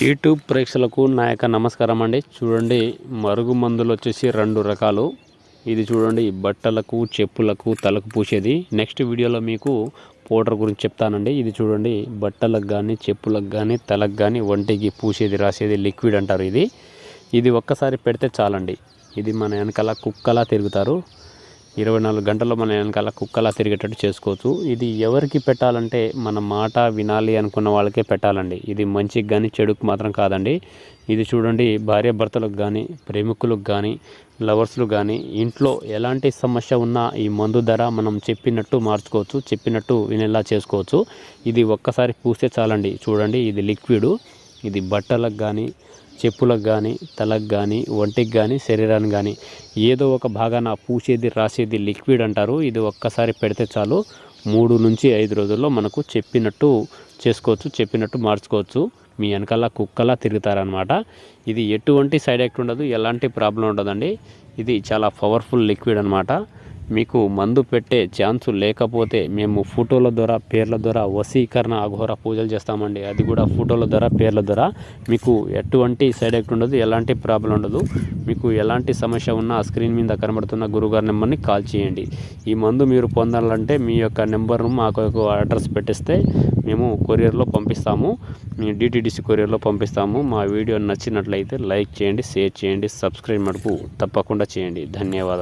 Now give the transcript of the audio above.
YouTube ప్రేక్షకులకు నా యొక్క నమస్కారం అండి. చూడండి, మరుగు మందులు వచ్చేసి 2 రకాలు. ఇది చూడండి, బట్టలకు, చెప్పులకు, తలకు పూసేది. నెక్స్ట్ వీడియోలో మీకు పౌడర్ గురించి చెప్తానండి. ఇది చూడండి, బట్టలకు కానీ, చెప్పులకు కానీ, తలకు కానీ, ఒంటికి పూసేది, రాసేది లిక్విడ్ అంటారు. ఇది ఒక్కసారి పెడితే చాలండి. ఇది మన వెనకాల కుక్కలా తిరుగుతారు. 24 గంటల్లో మన వెనకాల కుక్కలా తిరిగేటట్టు చేసుకోవచ్చు. ఇది ఎవరికి పెట్టాలంటే మన మాట వినాలి అనుకున్న వాళ్ళకే పెట్టాలండి. ఇది మంచికి కానీ చెడుకు మాత్రం కాదండి. ఇది చూడండి, భార్యాభర్తలకు కానీ, ప్రేమికులకు కానీ, లవర్స్లు కానీ, ఇంట్లో ఎలాంటి సమస్య ఉన్నా ఈ మందు ధర మనం చెప్పినట్టు మార్చుకోవచ్చు, చెప్పినట్టు వినేలా చేసుకోవచ్చు. ఇది ఒక్కసారి పూస్తే చాలండి. చూడండి, ఇది లిక్విడ్. ఇది బట్టలకు కానీ, చెప్పులకు కానీ, తలకు కానీ, ఒంటికి కానీ, శరీరానికి కానీ ఏదో ఒక భాగాన పూసేది, రాసేది లిక్విడ్ అంటారు. ఇది ఒక్కసారి పెడితే చాలు, 3 నుంచి 5 రోజుల్లో మనకు చెప్పినట్టు చేసుకోవచ్చు, చెప్పినట్టు మార్చుకోవచ్చు. మీ వెనకాల కుక్కలా తిరుగుతారనమాట. ఇది ఎటువంటి సైడ్ ఎఫెక్ట్ ఉండదు, ఎలాంటి ప్రాబ్లం ఉండదండి. ఇది చాలా పవర్ఫుల్ లిక్విడ్ అనమాట. మీకు మందు పెట్టే ఛాన్సు లేకపోతే మేము ఫోటోల ద్వారా, పేర్ల ద్వారా వశీకరణ అఘోర పూజలు చేస్తామండి. అది కూడా ఫోటోల ద్వారా, పేర్ల ద్వారా. మీకు ఎటువంటి సైడ్ ఎఫెక్ట్ ఉండదు, ఎలాంటి ప్రాబ్లం ఉండదు. మీకు ఎలాంటి సమస్య ఉన్నా స్క్రీన్ మీద కనబడుతున్న గురుగారి నెంబర్ని కాల్ చేయండి. ఈ మందు మీరు పొందాలంటే మీ యొక్క నెంబర్ను మాకు అడ్రస్ పెట్టిస్తే మేము కొరియర్లో పంపిస్తాము. మీ డిటిడిసి కొరియర్లో పంపిస్తాము. మా వీడియో నచ్చినట్లయితే లైక్ చేయండి, షేర్ చేయండి, సబ్స్క్రైబ్ మటుకు తప్పకుండా చేయండి. ధన్యవాదాలు.